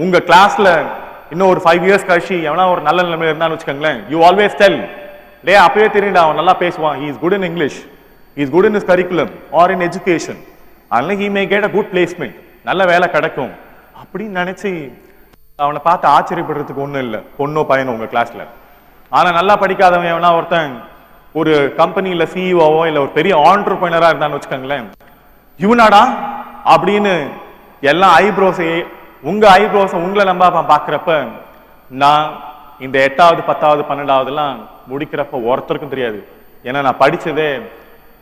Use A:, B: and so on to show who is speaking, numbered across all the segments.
A: உங்க கிளாஸ்ல இன்னும் ஒரு 5 years கழிச்சு எவனா ஒரு நல்ல நிலைமையில இருந்தான்னு வச்சுக்கோங்களேன், யூ ஆல்வேஸ் டெல், டே அப்பவே தெரியும்டா அவன் நல்லா பேசுவான், he is good in English, he is good in his curriculum or in education, அதனால he may get a good placement, நல்ல வேலை கிடைக்கும் அப்படின்னு நினைச்சு அவனை பார்த்து ஆச்சரியப்படுறதுக்கு ஒண்ணும் இல்லை, பொண்ணோ பையனோ உங்க கிளாஸ்ல. ஆனா நல்லா படிக்காதவன் எவனா ஒருத்தன் ஒரு கம்பெனில சிஇஓவோ இல்ல ஒரு பெரிய ஆண்டர்பிரினரா இருந்தான்னு வச்சுக்கோங்களேன், இவனாடா அப்படின்னு எல்லாம் ஐப்ரோஸை உங்க ஐப்ரோஸ உங்களை நம்ப பாக்குறப்ப, நான் இந்த 8வது 10வது 12வதுலாம் முடிக்கிறப்ப ஒருத்தருக்கும் தெரியாது. ஏன்னா நான் படிச்சதே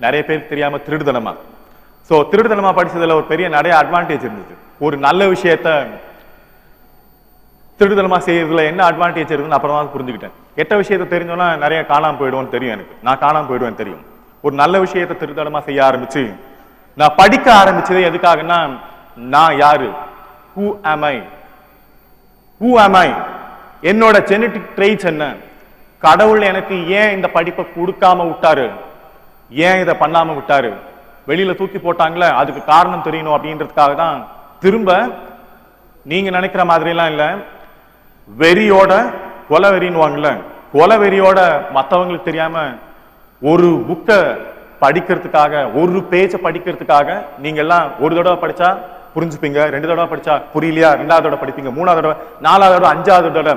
A: நிறைய பேருக்கு தெரியாம திருடுதனமா. சோ திருடுதனமா படிச்சதுல ஒரு பெரிய நிறைய அட்வான்டேஜ் இருந்தது. ஒரு நல்ல விஷயத்த திருடுதனமா செய்யறதுல என்ன அட்வான்டேஜ் இருக்குன்னு அப்புறமா புரிஞ்சுக்கிட்டேன். கெட்ட விஷயத்த தெரிஞ்சோன்னா நிறைய காணாம போயிடுவோம்னு தெரியும் எனக்கு, நான் காணாம போயிடுவேன் தெரியும். ஒரு நல்ல விஷயத்த திருடுதனமா செய்ய ஆரம்பிச்சு நான் படிக்க ஆரம்பிச்சது எதுக்காகன்னா, நான் யாரு, who am I, who am I, என்னோட ஜெனடிக் ட்ரெய்ட்ஸ் என்ன, கடவுள் எனக்கு ஏன் இந்த படிப்பை கொடுக்காம விட்டாரு, ஏன் இதை பண்ணாம விட்டாரு, வெளியில தூக்கி போட்டாங்களே அதுக்கு காரணம் தெரியணும் அப்படின்றதுக்காக தான் திரும்ப நீங்க நினைக்கிற மாதிரி எல்லாம் இல்ல, வெறியோட கொலை வெறின்னுவாங்கல்ல, கொலை வெறியோட மற்றவங்களுக்கு தெரியாம ஒரு புக்கை படிக்கிறதுக்காக, ஒரு பேஜ படிக்கிறதுக்காக நீங்க எல்லாம் ஒரு தடவை படிச்சா புரிஞ்சுப்பீங்க, 2 தடவை படிச்சா புரியலையா 2வது தடவை படிப்பீங்க, 3வது தடவை 4வது தடவை 5வது தடவை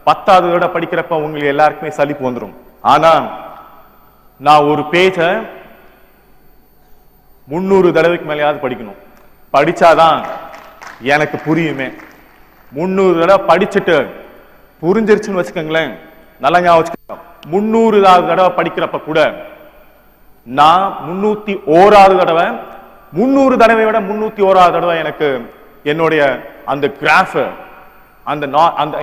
A: 10வது தடவை படிக்கிறப்ப உங்களுக்கு எல்லாருக்குமே சலிப்பு வந்துடும். ஆனா நான் ஒரு பேஜ 300 தடவைக்கு மேலேயாவது படிக்கணும், படிச்சாதான் எனக்கு புரியுமே. 300 தடவை படிச்சுட்டு புரிஞ்சிருச்சுன்னு வச்சுக்கோங்களேன், நல்லா ஞாபகம் வச்சுக்கோங்க, 300வது தடவை படிக்கிறப்ப கூட நான் 301வது தடவை 300 தடவை விட 301வது தடவை எனக்கு என்னுடைய அந்த கிராஃப், அந்த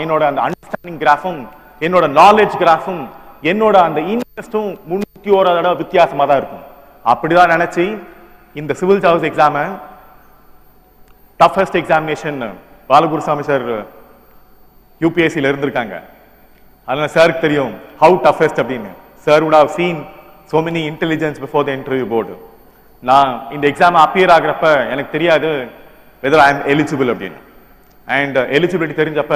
A: என்னோட அந்த அண்டர்ஸ்டாண்டிங் கிராஃபும் என்னோட நாலேஜ் கிராஃபும் என்னோட அந்த இன்ட்ரெஸ்டும் 301வது தடவை வித்தியாசமா தான் இருக்கும். அப்படிதான் நினைச்சு இந்த சிவில் சர்வீஸ் எக்ஸாம டஃபஸ்ட் எக்ஸாமினேஷன் பாலகுருசாமி சார் யூபிஎஸ்சில இருந்திருக்காங்க. அதனால சாருக்கு தெரியும் how toughest அப்படின்னு. Sir would have seen so many intelligence before the interview board. நான் இந்த எக்ஸாம் அப்பியர் ஆகிறப்ப எனக்கு தெரியாது whether I am eligible அப்படின்னு. அண்ட் எலிஜிபிலிட்டி தெரிஞ்சப்ப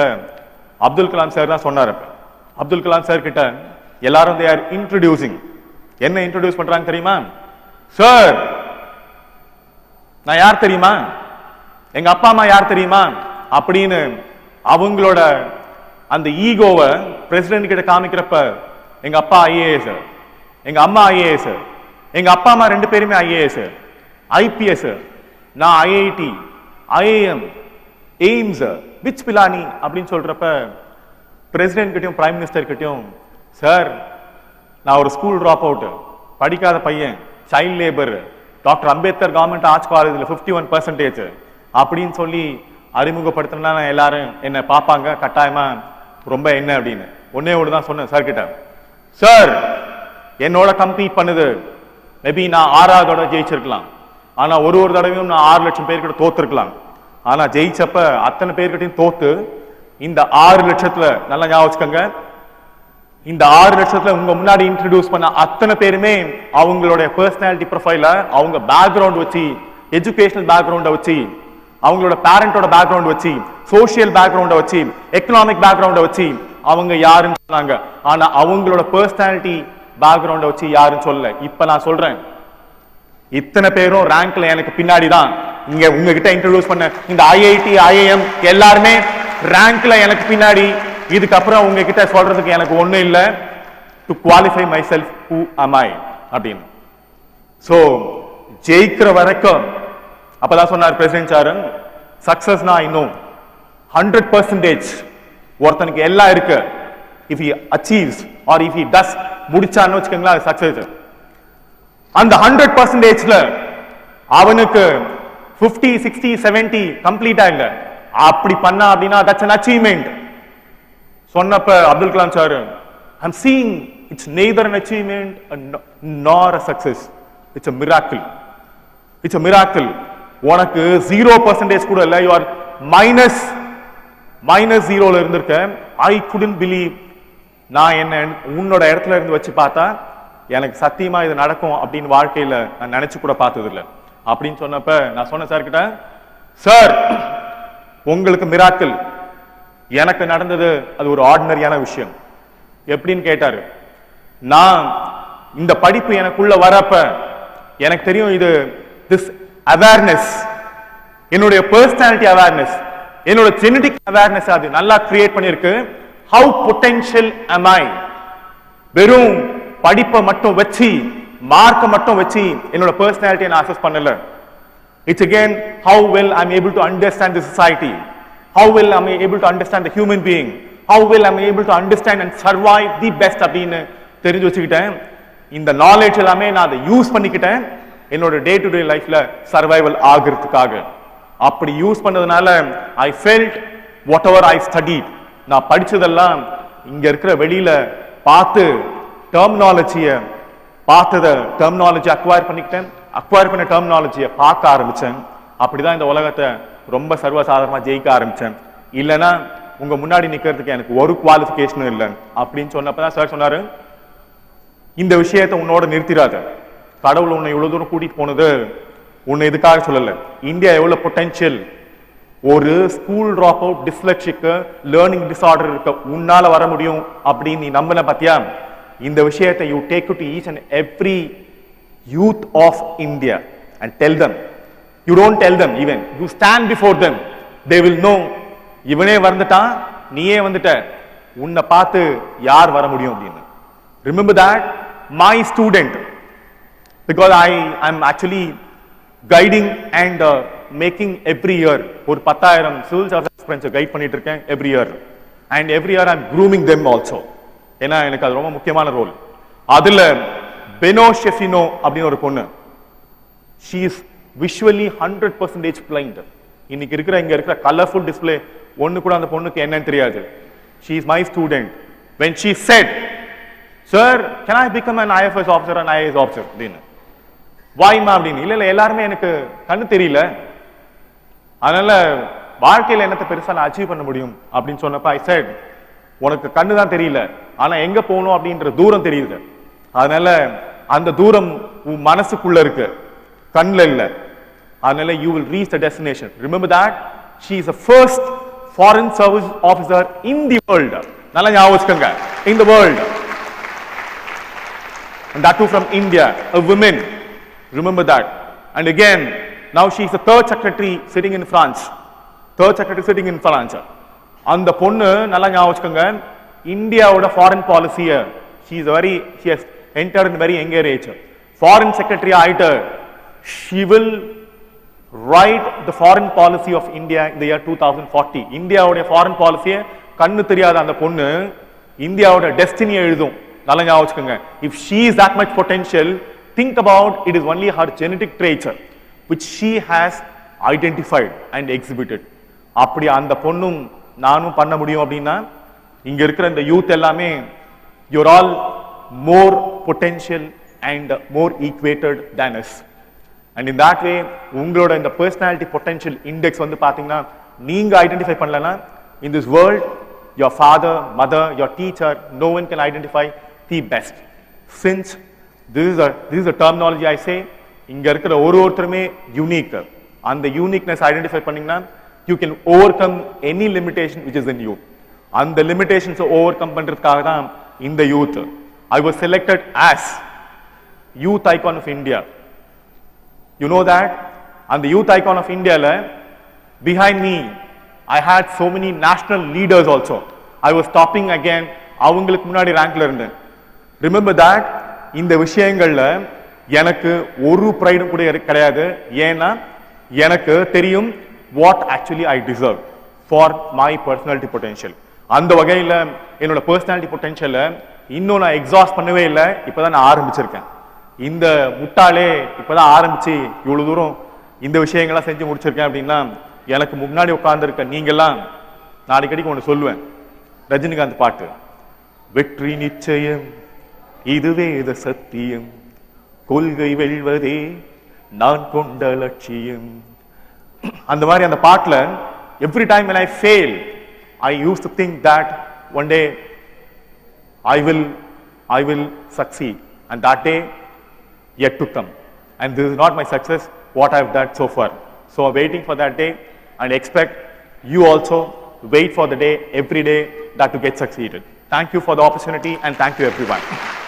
A: அப்துல் கலாம் சார் தான் சொன்னார். அப்துல் கலாம் சார் கிட்ட எல்லாரும் they are introducing, என்ன இன்ட்ரோடியூஸ் பண்றாங்க தெரியுமா, சார் நான் யார் தெரியுமா, எங்க அப்பா அம்மா யார் தெரியுமா அப்படின்னு அவங்களோட அந்த ஈகோவை பிரசிடென்ட் கிட்ட காமிக்கிறப்ப, எங்க அப்பா ஐஏஎஸ், எங்க அம்மா ஐஏஎஸ், எங்க அப்பா அம்மா 2 பேருமே ஐஏஎஸ் ஐபிஎஸ், நான் ஐஐடி ஐஏஎம் எய்ம்ஸ் விச் பிலானி அப்படின்னு சொல்றப்ப பிரசிடென்ட் கிட்டையும் பிரைம் மினிஸ்டர் கிட்டையும், சார் நான் ஒரு ஸ்கூல் டிராப் அவுட், படிக்காத பையன், child labour, doctor Ambedkar government arts காலேஜ்ல 51% அப்படின்னு சொல்லி அறிமுகப்படுத்தினா எல்லாரும் என்ன பார்ப்பாங்க கட்டாயமா, ரொம்ப என்ன அப்படின்னு ஒன்னே ஒன்று தான் சொன்னேன் சார் கிட்ட, சார் என்னோட கம்பீட் பண்ணுது மேபி நான் 6வது தடவை ஜெயிச்சிருக்கலாம், ஆனா ஒரு தடவையும் நான் 6 லட்சம் பேர்கிட்ட தோத்துருக்கலாம், ஆனா ஜெயிச்சப்ப அத்தனை பேர்கிட்டையும் தோத்து இந்த 6 லட்சத்துல நல்லா ஞாபகம் வச்சுக்கோங்க, இந்த 6 லட்சத்துல உங்க முன்னாடி இன்ட்ரோடியூஸ் பண்ண அத்தனை பேருமே அவங்களுடைய பர்சனாலிட்டி ப்ரொஃபைல, அவங்க பேக்ரவுண்ட் வச்சு, எஜுகேஷனல் பேக்ரவுண்ட வச்சு, அவங்களோட பேரண்டோட பேக்ரவுண்ட் வச்சு, சோசியல் பேக்ரவுண்ட வச்சு, எக்கனாமிக் பேக்ரவுண்ட வச்சு அவங்க யாருன்னு சொன்னாங்க. ஆனா அவங்களோட பர்சனாலிட்டி பேக்ரவுண்ட வச்சு யாருன்னு சொல்லல. இப்ப நான் சொல்றேன், இத்தனை பேரும் ரேங்க்ல எனக்கு பின்னாடி தான். இங்க உங்ககிட்ட இன்ட்ரோடியூஸ் பண்ண இந்த ஐஐடி ஐஏஎம் எல்லாருமே ரேங்க்ல எனக்கு பின்னாடி. இதுக்கப்புறம் உங்ககிட்ட சொல்றதுக்கு எனக்கு ஒண்ணும் இல்லை, to qualify my self who am I அப்படின்னு. சோ ஜெயிக்கிற வரைக்கும் அப்பதான் சொன்னார் பிரசிடென்ட் சார், சக்சஸ்னா இன்னும் 100% ஒருத்தனுக்கு எல்லாம் இருக்கு, if he achieves or if he does முடிச்சான்னு வச்சுக்கோங்களா அது சக்சஸ். அந்த 100%ல அவனுக்கு 50 60 70 கம்ப்ளீட்டா இல்ல, அப்படி பண்ணா அப்படின்னா தட்ஸ் an achievement சொன்னப்ப Abdul Kalam sir, I'm seeing it's neither an achievement nor a success, it's a miracle, it's a miracle. உனக்கு 0% கூட இல்ல, you are -0ல இருந்திருக்க. I couldn't believe, நான் என்ன உன்னோட இடத்துல இருந்து வச்சு பார்த்தா எனக்கு சத்தியமா இது நடக்கும் அப்படின்னு வாழ்க்கையில நான் நினைச்சு கூட பார்த்தது இல்லை அப்படின்னு சொன்னப்ப நான் சொன்ன சார் கிட்ட, சார் உங்களுக்கு மிராக்கிள், எனக்கு நடந்தது அது ஒரு ஆர்டினரியான விஷயம். எப்படின்னு கேட்டாரு, நான் இந்த படிப்பு எனக்குள்ள வரப்ப எனக்கு தெரியும் இது திஸ் அவேர்னஸ், என்னுடைய பர்சனாலிட்டி அவேர்னஸ், என்னோட ஜெனடிக் அவேர்னஸ் அது நல்லா கிரியேட் பண்ணிருக்கு. How potential am I? வெறும் படிப்பை மட்டும் வச்சு மார்க்க மட்டும் வச்சு என்னோட பர்சனாலிட்டியை நான் அசஸ் பண்ணல. It's again how well I'm able to understand the society, how well I'm able to understand the human being, how well I'm able to understand and survive the best அப்படின்னு தெரிஞ்சு வச்சுக்கிட்டேன். இந்த நாலேஜ் எல்லாமே நான் அதை use பண்ணிக்கிட்டேன் என்னோட day to day லைஃப்ல சர்வைவல் ஆகிறதுக்காக. அப்படி யூஸ் பண்ணதுனால I felt what ever I studied, நான் படிச்சதெல்லாம் இங்க இருக்கிற வெளியில பார்த்து டெர்மினாலஜியை டெர்மினாலஜி அக்வயர் பண்ணிக்கிட்டேன், அக்வயர் பண்ண டெர்மினாலஜியை பார்க்க ஆரம்பிச்சேன். அப்படிதான் இந்த உலகத்தை ரொம்ப சர்வசாதாரணமா ஜெயிக்க ஆரம்பிச்சேன். இல்லைன்னா உங்க முன்னாடி நிக்கிறதுக்கு எனக்கு ஒரு குவாலிஃபிகேஷனும் இல்லை அப்படின்னு சொன்னப்பதான் சார் சொன்னாரு, இந்த விஷயத்தை உன்னோட நிறுத்திடாத, கடவுள் உன்னை இவ்வளவு தூரம் கூட்டிட்டு போனது உன்னை இதுக்காக சொல்லல, இந்தியா எவ்வளவு பொட்டன்ஷியல், ஒரு ஸ்கூல் டிராப் அவுட் டிஸ்லெக்ஷிக்கு லேர்னிங் டிசார்டர் இருக்க உன்னால வர முடியும் அப்படின்னு நீ நம்பின பாத்தியா. இந்த விஷயத்தை you take to each and every youth of India and tell them. You don't tell them even, you stand before them, they will know இவனே வந்துட்டான் நீயே வந்துட்ட, உன்னை பார்த்து யார் வர முடியும் அப்படின்னு. Remember that my student, because I am actually guiding and making every year ஒரு 10,000 civil service aspirants கைட் பண்ணிட்டு இருக்கேன் every year, and every year I'm grooming them also. ஏன்னா எனக்கு அது ரொம்ப முக்கியமான ரோல். அதுல பெனோ ஷெஃபினோ அப்படின்னு ஒரு பொண்ணு, she is visually 100% blind. இன்னைக்கு இங்க இருக்கிற கலர்ஃபுல் டிஸ்பிளே ஒண்ணு கூட அந்த பொண்ணுக்கு என்னன்னு தெரியாது. She is my student. When she said, sir, can I become an IFS officer and IAS officer அப்படின்னு. வாய்மா அப்படின்னு. இல்ல எல்லாருமே எனக்கு கண்ணு தெரியல, அதனால வாழ்க்கையில என்னத்தை பெருசா நான் அச்சீவ் பண்ண முடியும் அப்படின்னு சொன்னப்ப I said, உனக்கு கண்ணு தான் தெரியல, ஆனா எங்க போகணும் அப்படின்ற தூரம் தெரியுது, அதனால அந்த தூரம் உன் மனசுக்குள்ள இருக்கு, கண்ணுல இல்ல, அதனால you will reach the destination. Remember that she is the first foreign service officer in the world. நல்லா ஞாபகம் வச்சுக்கோங்க, in the world, and that too from India, a woman. Remember that. And again, now she is the third secretary sitting in France. அந்த பொண்ணு நல்லா ஞாபகம் வச்சுக்கோங்க, இந்தியாவோட foreign பாலிசியை she has entered in very young age. Foreign secretary ஆயிட்டு she will write the foreign policy of India in the year 2040. இந்தியாவுடைய foreign பாலிசியை கண்ணு தெரியாத அந்த பொண்ணு இந்தியாவோட டெஸ்டினி எழுதும். நல்லா ஞாபகம் வச்சுக்கோங்க. If she is that much potential, think about it is only her genetic traits which she has identified and exhibited. அப்படி அந்த பொண்ணும் நானும் பண்ண முடியும் அப்படின்னா இங்க இருக்கிற இந்த யூத் எல்லாமே you're all more potential and more equated than us. And in that way உங்களோட இந்த personality potential index வந்து பாத்தீங்கன்னா நீங்க ஐடென்டிஃபை பண்ணலனா in this world your father, mother, your teacher, no one can identify the best. Since this is a terminology I say, இங்க இருக்கிற ஒருத்தருமே unique, அந்த யூனிக்னஸ் ஐடென்டிஃபை பண்ணீங்கன்னா you can overcome any limitation which is in you. அந்த limitations overcome பண்றதுக்காக தான் இந்த youth. I was selected as youth icon of India. You know that? And the youth icon of India la behind me I had so many national leaders also. I was topping again, அவங்களுக்கு முன்னாடி ரேங்க்ல இருந்தேன். Remember that? இந்த விஷயங்கள்ல எனக்கு ஒரு பிரைடும் கூட கிடையாது. ஏன்னா எனக்கு தெரியும் what actually I deserve for my personality potential. அந்த வகையில என்னோட personality potential இன்னும் நான் எக்ஸாஸ்ட் பண்ணவே இல்லை, இப்பதான் நான் ஆரம்பிச்சிருக்கேன். இந்த முட்டாளே இப்பதான் ஆரம்பிச்சு இவ்வளவு தூரம் இந்த விஷயங்கள்லாம் செஞ்சு முடிச்சிருக்கேன் அப்படின்னா எனக்கு முன்னாடி உட்கார்ந்துருக்க நீங்கெல்லாம் நான் அடிக்கடிக்கு ஒன்று சொல்லுவேன், ரஜினிகாந்த் பாட்டு, வெற்றி நிச்சயம் இதுவே சத்தியம், கொள்கை வெல்வதே நான் கொண்ட லட்சியம். அந்த மாதிரி அந்த பாட்டுல every time when I fail I used to think that one day I will succeed, and that day yet to come, and this is not my success what I have done so far. So I'm waiting for that day and expect you also wait for the day every day that to get succeeded. Thank you for the opportunity and thank you everyone.